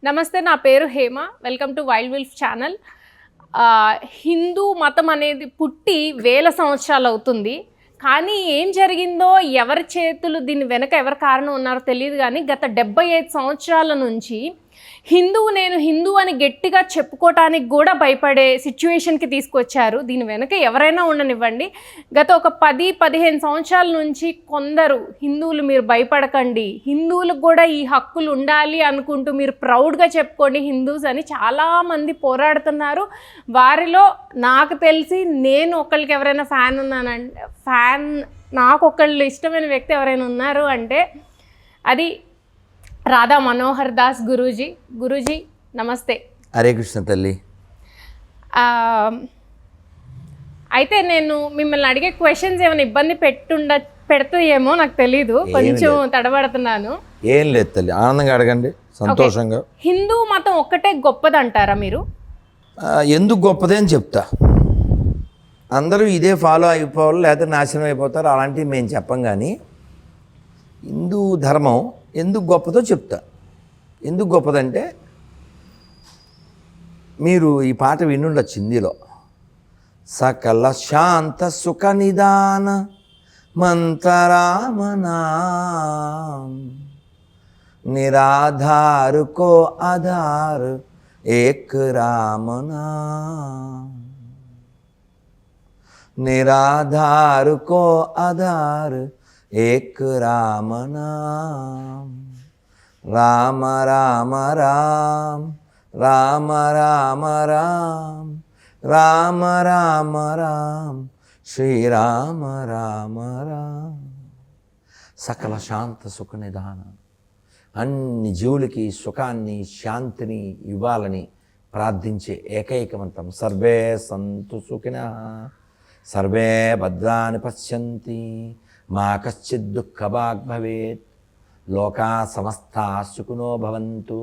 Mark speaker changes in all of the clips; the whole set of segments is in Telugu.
Speaker 1: నమస్తే, నా పేరు Hema. Welcome to wild Wilf channel. Hindu మతం అనేది పుట్టి వేల సంవత్సరాలు అవుతుంది. కానీ ఏం జరిగిందో, ఎవరి చేతులు దీని వెనక ఎవరి కారణం ఉన్నారో తెలియదు. కానీ గత 75 సంవత్సరాల నుంచి నేను హిందూ అని గట్టిగా చెప్పుకోవటానికి కూడా భయపడే సిచ్యువేషన్కి తీసుకొచ్చారు. దీని వెనక ఎవరైనా ఉండనివ్వండి. గత ఒక 10-15 సంవత్సరాల నుంచి కొందరు హిందువులు మీరు భయపడకండి, హిందువులకు కూడా ఈ హక్కులు ఉండాలి అనుకుంటూ మీరు ప్రౌడ్గా చెప్పుకోండి హిందూస్ అని చాలామంది పోరాడుతున్నారు. వారిలో నాకు తెలిసి నేను ఒకళ్ళకి ఎవరైనా నాకు ఒకళ్ళు ఇష్టమైన వ్యక్తి ఎవరైనా ఉన్నారు అంటే అది రాధా మనోహర్ దాస్ గురూజీ నమస్తే.
Speaker 2: హరే కృష్ణ తల్లి.
Speaker 1: అయితే నేను మిమ్మల్ని అడిగే క్వశ్చన్స్ ఏమైనా ఇబ్బంది పెడుతుందేమో నాకు తెలీదు, కొంచెం తడబడుతున్నాను.
Speaker 2: ఏం లేదు తల్లి, ఆనందంగా అడగండి, సంతోషంగా.
Speaker 1: హిందూ మతం ఒక్కటే గొప్పదంటారా మీరు?
Speaker 2: ఎందుకు గొప్పదే అని చెప్తా. అందరూ ఇదే ఫాలో అయిపోవాలి లేకపోతే నాశనం అయిపోతారు అలాంటివి మేము చెప్పం. కానీ హిందూ ధర్మం ఎందుకు గొప్పదో చెప్తా. ఎందుకు గొప్పదంటే మీరు ఈ పాట వినుండొచ్చు హిందీలో. సకల శాంత సుఖ నిదాన మంతరామనా నిరాధారు కో ఆధార్ ఏక్ రామనా निराधार को आधार एक राम नाम राम राम राम राम राम राम राम राम राम श्री राम राम राम. సకల శాంత సుఖ నిదాన, అన్ని జీవులకి సుఖాన్ని శాంతిని ఇవ్వాలని ప్రార్థించే ఏకైక మంత్రం. సర్వే సంతు సుఖినః సర్వే భద్రాని పశ్యంతి మా కశ్చిత్ దుఃఖభాగ్ భవేత్ లోకా సమస్తా సుఖినో భవంతు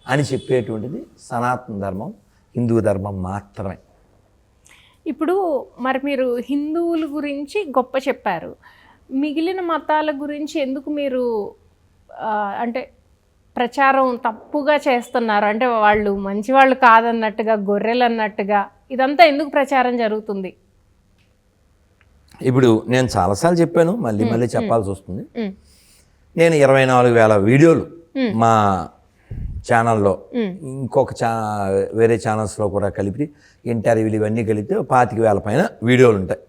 Speaker 2: అని చెప్పేటువంటిది సనాతన ధర్మం, హిందూ ధర్మం మాత్రమే.
Speaker 1: ఇప్పుడు మరి మీరు హిందువుల గురించి గొప్ప చెప్పారు, మిగిలిన మతాల గురించి ఎందుకు మీరు అంటే ప్రచారం తప్పుగా చేస్తున్నారు? అంటే వాళ్ళు మంచివాళ్ళు కాదన్నట్టుగా, గొర్రెలు అన్నట్టుగా ఇదంతా ఎందుకు ప్రచారం జరుగుతుంది?
Speaker 2: ఇప్పుడు నేను చాలాసార్లు చెప్పాను, మళ్ళీ చెప్పాల్సి వస్తుంది. నేను 24,000 వీడియోలు మా ఛానల్లో, ఇంకొక వేరే ఛానల్స్లో కూడా కలిపి ఇంటర్వ్యూలు ఇవన్నీ కలిపితే 25,000 పైన వీడియోలు ఉంటాయి.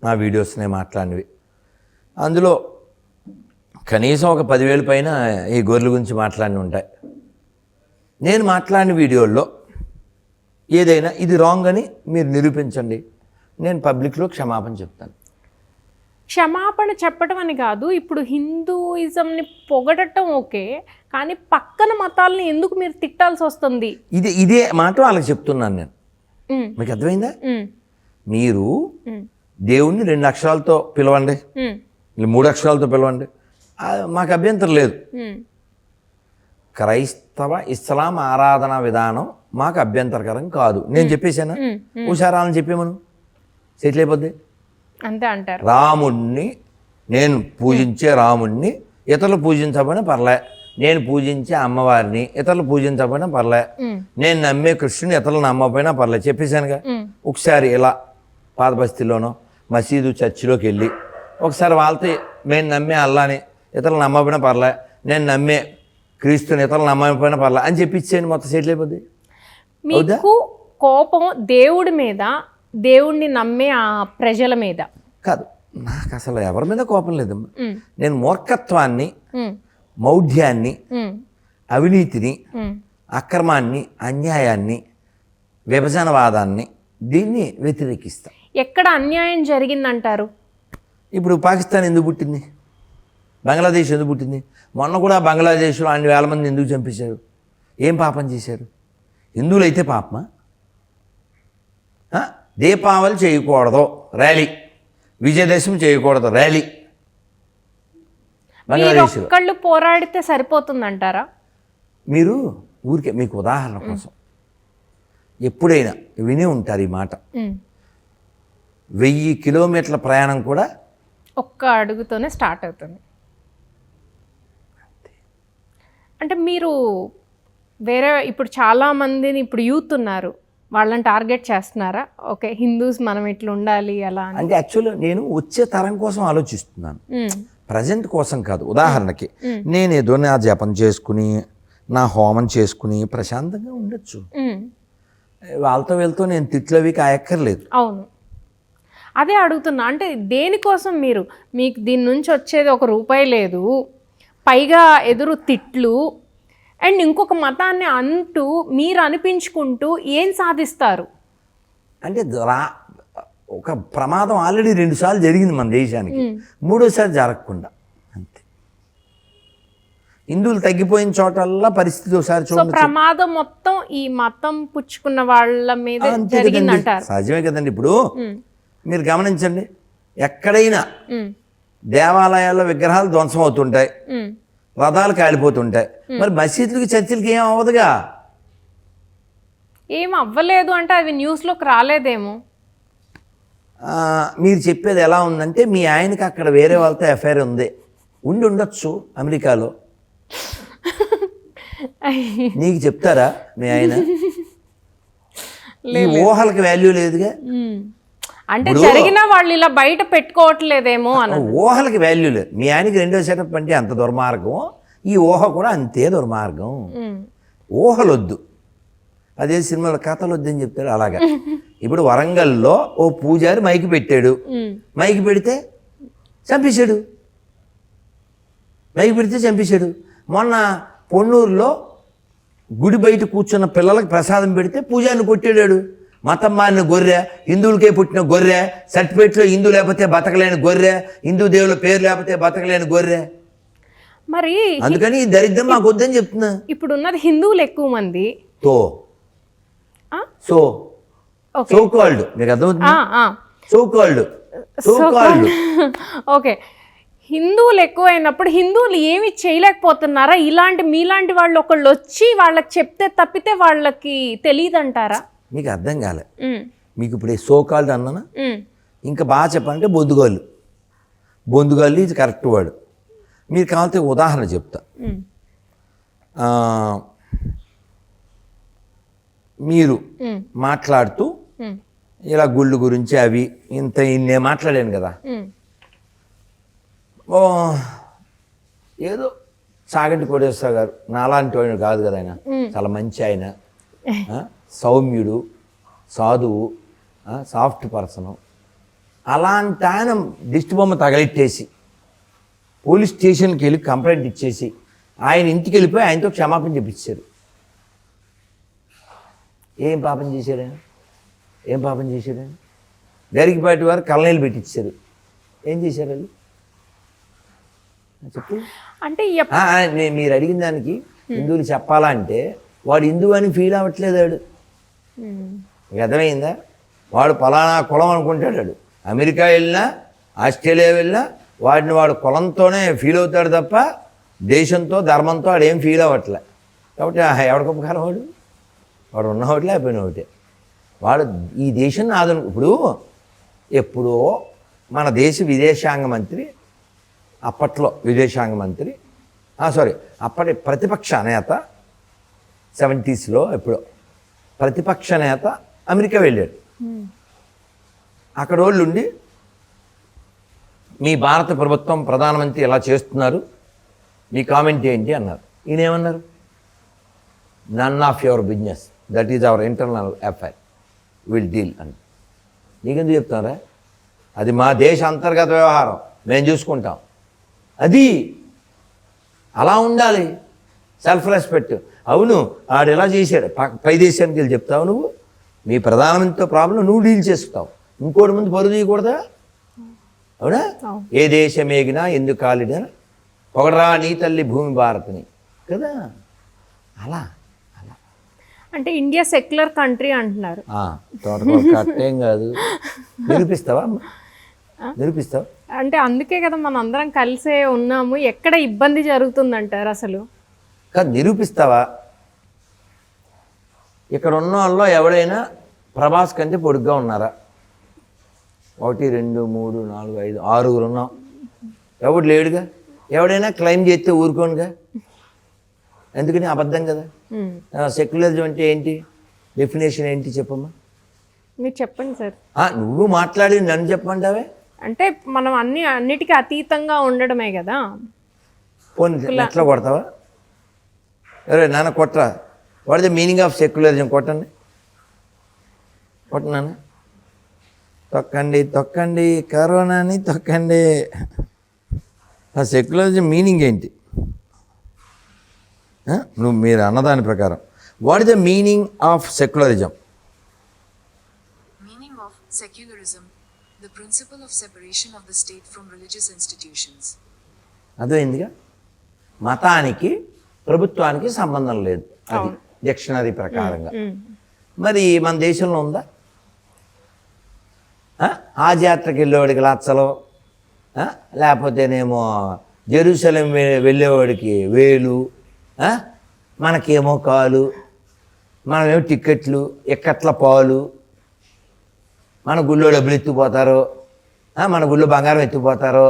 Speaker 2: నా వీడియోస్నే మాట్లాడినవి. అందులో కనీసం ఒక 10,000 పైన ఈ గొర్రెల గురించి మాట్లాడినవి ఉంటాయి. నేను మాట్లాడిన వీడియోల్లో ఏదైనా ఇది రాంగ్ అని మీరు నిరూపించండి, నేను పబ్లిక్లో క్షమాపణ చెప్తాను.
Speaker 1: క్షమాపణ చెప్పడం అని కాదు, ఇప్పుడు హిందూయిజంని పొగడటం ఓకే, కానీ పక్కన మతాలని ఎందుకు మీరు తిట్టాల్సి వస్తుంది?
Speaker 2: ఇదే మాట వాళ్ళకి చెప్తున్నాను నేను. మీకు అర్థమైందా? మీరు దేవుణ్ణి 2 అక్షరాలతో పిలవండి, 3 అక్షరాలతో పిలవండి, మాకు అభ్యంతరం లేదు. క్రైస్తవ ఇస్లాం ఆరాధన విధానం మాకు అభ్యంతరకరం కాదు. నేను చెప్పేశాను, హుషారాలని చెప్పేమను సెటిల్ అయిపోద్ది.
Speaker 1: అంతే అంటారు.
Speaker 2: రాముణ్ణి నేను పూజించే రాముణ్ణి ఇతరులు పూజించబోయినా పర్లే, నేను పూజించే అమ్మవారిని ఇతరులు పూజించబోయినా పర్లే, నేను నమ్మే కృష్ణుని ఇతరులు నమ్మకపోయినా పర్లే చెప్పేశానుగా. ఒకసారి ఇలా పాత బస్తీలోనో మసీదు చర్చిలోకి వెళ్ళి ఒకసారి వాళ్ళతో నేను నమ్మే అల్లాని ఇతరులు నమ్మకపోయినా పర్లే, నేను నమ్మే క్రీస్తుని ఇతరులు నమ్మకపోయినా పర్లే అని చెప్పించేయండి, మొత్తం సెటిల్ అయిపోద్ది.
Speaker 1: మీకు కోపం దేవుడి మీద, దేవుణ్ణి నమ్మే ఆ ప్రజల మీద
Speaker 2: కాదు. నాకు అసలు ఎవరి మీద కోపం లేదు. నేను మూర్ఖత్వాన్ని, మౌఢ్యాన్ని, అవినీతిని, అక్రమాన్ని, అన్యాయాన్ని, విభజనవాదాన్ని దీన్ని వ్యతిరేకిస్తా.
Speaker 1: ఎక్కడ అన్యాయం జరిగిందంటారు?
Speaker 2: ఇప్పుడు పాకిస్తాన్ ఎందుకు పుట్టింది? బంగ్లాదేశ్ ఎందుకు పుట్టింది? మొన్న కూడా బంగ్లాదేశ్లో 1,000 మంది ఎందుకు చంపేశారు? ఏం పాపం చేశారు? హిందువులు అయితే పాపమా? దీపావళి చేయకూడదు ర్యాలీ, విజయదశమి చేయకూడదు ర్యాలీ. బంగ్లాదేశ్లో
Speaker 1: ఒక్కళ్ళు పోరాడితే సరిపోతుందంటారా?
Speaker 2: మీరు ఊరికే మీకు ఉదాహరణ కోసం ఎప్పుడైనా విని ఉంటారు ఈ మాట. 1000 కిలోమీటర్ల ప్రయాణం కూడా
Speaker 1: ఒక్క అడుగుతోనే స్టార్ట్ అవుతుంది. అంటే మీరు వేరే ఇప్పుడు చాలా మందిని ఇప్పుడు యూత్ ఉన్నారు, వాళ్ళని టార్గెట్ చేస్తున్నారా? ఓకే, హిందూస్ మనం ఇట్లా ఉండాలి అలా అని.
Speaker 2: అంటే యాక్చువల్గా నేను వచ్చే తరం కోసం ఆలోచిస్తున్నాను, ప్రజెంట్ కోసం కాదు. ఉదాహరణకి నేను ఏదో నా జపం చేసుకుని నా హోమం చేసుకుని ప్రశాంతంగా ఉండొచ్చు. వాళ్ళతో వెళ్తూ నేను తిట్లవి కాయక్కర్లేదు.
Speaker 1: అవును, అదే అడుగుతున్నా. అంటే దేనికోసం మీకు దీని నుంచి వచ్చేది ₹1 లేదు, పైగా ఎదురు తిట్లు, అండ్ ఇంకొక మతాన్ని అంటూ మీరు అనిపించుకుంటూ ఏం సాధిస్తారు?
Speaker 2: అంటే ఒక ప్రమాదం ఆల్రెడీ 2 సార్లు జరిగింది మన దేశానికి, 3వసారి జరగకుండా అంతే. హిందువులు తగ్గిపోయిన చోటల్లా పరిస్థితి ఒకసారి
Speaker 1: సో
Speaker 2: చూడండి.
Speaker 1: ప్రమాదం మొత్తం ఈ మతం పుచ్చుకున్న వాళ్ళ మీద జరిగిందంటారు.
Speaker 2: సహజమే కదండి. ఇప్పుడు మీరు గమనించండి, ఎక్కడైనా దేవాలయాల్లో విగ్రహాలు ధ్వంసం అవుతుంటాయి, రథాలు కాలిపోతుంటాయి, మరి మసీదులకి చర్చిలకి ఏం అవ్వదుగా.
Speaker 1: ఏం అవ్వలేదు అంటే అవి న్యూస్లోకి రాలేదేమో.
Speaker 2: మీరు చెప్పేది ఎలా ఉందంటే మీ ఆయనకి అక్కడ వేరే వాళ్ళతో ఎఫ్ఐఆర్ ఉంది, ఉండొచ్చు అమెరికాలో. నీకు చెప్తారా మీ ఆయన? ఈ ఊహలకు వాల్యూ లేదుగా.
Speaker 1: అంటే జరిగిన వాళ్ళు ఇలా బయట పెట్టుకోవట్లేదేమో అని.
Speaker 2: ఊహలకి వాల్యూ లేదు. మీ ఆయనకి 2వ సెటప్ అంటే అంత దుర్మార్గం, ఈ ఊహ కూడా అంతే దుర్మార్గం. ఊహలొద్దు, అదే సినిమాలో కథలు వద్దని చెప్తాడు అలాగా. ఇప్పుడు వరంగల్లో ఓ పూజారి మైకి పెట్టాడు, మైకి పెడితే చంపేశాడు, మైకి పెడితే చంపేశాడు. మొన్న పొన్నూరులో గుడి బయట కూర్చున్న పిల్లలకు ప్రసాదం పెడితే పూజారిని కొట్టాడాడు. మతం మారిన గొర్రె, హిందువులకే పుట్టిన గొర్రె, సర్టిఫికేట్లో హిందూ లేకపోతే బతకలేని గొర్రె, హిందూ దేవుల పేరు లేకపోతే బతకలేని గొర్రె.
Speaker 1: మరి
Speaker 2: అందుకని ఈ దరిద్రం మాకు వద్దని చెప్తున్నా.
Speaker 1: ఇప్పుడు ఉన్నది హిందువులు ఎక్కువ మంది,
Speaker 2: సో కాల్డ్, మీకు అర్థమవుతుంది, సో కాల్డ్.
Speaker 1: ఓకే, హిందువులు ఎక్కువైనప్పుడు హిందువులు ఏమి చేయలేకపోతున్నారా? ఇలాంటి మీలాంటి వాళ్ళు ఒకళ్ళు వచ్చి వాళ్ళకి చెప్తే తప్పితే వాళ్ళకి తెలియదంటారా?
Speaker 2: మీకు అర్థం కాలే. మీకు ఇప్పుడు సో కాల్డ్ అన్నానా, ఇంకా బాగా చెప్పాలంటే బొందుగాళ్ళు ఇది కరెక్ట్ వాడు. మీరు కావాలంటే ఉదాహరణ చెప్తా. మీరు మాట్లాడుతూ ఇలా గుళ్ళు గురించి అవి ఇన్నే మాట్లాడాను కదా, ఏదో చాగంటి కోటేశ్వర గారు నాలాంటి వాడు కాదు కదా, ఆయన చాలా మంచి ఆయన, సౌమ్యుడు, సాధువు, సాఫ్ట్ పర్సను. అలాంటి ఆయన దిష్టి బొమ్మ తగలెట్టేసి పోలీస్ స్టేషన్కి వెళ్ళి కంప్లైంట్ ఇచ్చేసి ఆయన ఇంటికి వెళ్ళిపోయి ఆయనతో క్షమాపణ చెప్పించారు. ఏం పాపం చేశాడు ఆయన? గరికిపాటి వారు కళ్ళనీళ్ళు పెట్టించారు. ఏం చేశారు వాళ్ళు? చెప్పు.
Speaker 1: అంటే
Speaker 2: మీరు అడిగిన దానికి హిందువులు చెప్పాలా అంటే వాడు హిందువు అని ఫీల్ అవ్వట్లేదు. వాడు అర్థమైందా? వాడు పలానా కులం అనుకుంటాడు. అమెరికా వెళ్ళినా ఆస్ట్రేలియా వెళ్ళినా వాడు కులంతోనే ఫీల్ అవుతాడు తప్ప దేశంతో ధర్మంతో వాడు ఏం ఫీల్ అవ్వట్లే. కాబట్టి ఎవరికి ఉపకారం వాడు ఉన్న ఒకటి అయిపోయిన ఒకటే. వాడు ఈ దేశాన్ని ఇప్పుడు ఎప్పుడో మన దేశ విదేశాంగ మంత్రి, అప్పట్లో విదేశాంగ మంత్రి, అప్పటి ప్రతిపక్ష నేత 70s ఎప్పుడో ప్రతిపక్ష నేత అమెరికా వెళ్ళాడు. అక్కడ వాళ్ళు ఉండి మీ భారత ప్రభుత్వం ప్రధానమంత్రి ఇలా చేస్తున్నారు, మీ కామెంట్ ఏంటి అన్నారు. ఈయనేమన్నారు? None of your business, that is our internal affair, will deal అని. నీకెందుకు చెప్తారా? అది మా దేశ అంతర్గత వ్యవహారం, మేము చూసుకుంటాం. అది అలా ఉండాలి, సెల్ఫ్ రెస్పెక్ట్. అవును, ఆడు ఎలా చేశాడు, పై దేశానికి వెళ్ళి చెప్తావు నువ్వు, మీ ప్రధానమంత్రితో ప్రాబ్లం నువ్వు డీల్ చేసుకుంటావు, ఇంకోటి ముందు పరుగు తీయకూడదా? అవునా? ఏ దేశమేగినా ఎందుకు కాలిడా పొగడరా నీ తల్లి భూమి భారత్ని కదా. అలా
Speaker 1: అంటే ఇండియా సెక్యులర్ కంట్రీ అంటున్నారు.
Speaker 2: కట్టేం కాదు. నిరూపిస్తావా?
Speaker 1: అంటే అందుకే కదా మనం అందరం కలిసే ఉన్నాము. ఎక్కడ ఇబ్బంది జరుగుతుందంటారు అసలు?
Speaker 2: కాదు, నిరూపిస్తావా? ఇక్కడ ఉన్న వాళ్ళు ఎవడైనా ప్రభాస్ కంటే పొడుగ్గా ఉన్నారా? 1 2 3 4 5 6 ఉన్నాం. ఎవడు లేడుగా. ఎవడైనా క్లైమ్ చేస్తే ఊరుకోనుగా. ఎందుకని అబద్ధం కదా.
Speaker 1: ఉమ్.
Speaker 2: సెక్యులరిజం అంటే ఏంటి, డెఫినేషన్ ఏంటి చెప్పమ్మా.
Speaker 1: మీరు చెప్పండి సార్.
Speaker 2: నువ్వు మాట్లాడి నన్ను చెప్పమంటావే.
Speaker 1: అంటే మనం అన్నిటికీ అతీతంగా ఉండడమే కదా.
Speaker 2: పోనీ ఎట్లా కొడతావా, ఎవరే నాన్న కొట్టరా, what the meaning of secularism, కొట్టండి కొట్టనాన్న. తొక్కండి తొక్కండి కరోనాని తొక్కండి. ఆ సెక్యులరిజం మీనింగ్ ఏంటి, నువ్వు మీరు అన్నదాని ప్రకారం what is the meaning of secularism?
Speaker 3: Meaning of secularism, the principle of separation of the state from religious institutions.
Speaker 2: అర్థమైందిగా, మతానికి ప్రభుత్వానికి సంబంధం లేదు, అది డిక్షనరీ ప్రకారంగా. మరి మన దేశంలో ఉందా? ఆ జాతరకి వెళ్ళేవాడికి లచ్చలు, లేకపోతేనేమో జెరూసలేం వెళ్ళేవాడికి వేలు, మనకేమో కాలు, మనమేమో టిక్కెట్లు, ఎక్కట్ల పాలు, మన గుళ్ళో డబ్బులు ఎత్తుకుపోతారు, మన గుళ్ళో బంగారం ఎత్తుకుపోతారు.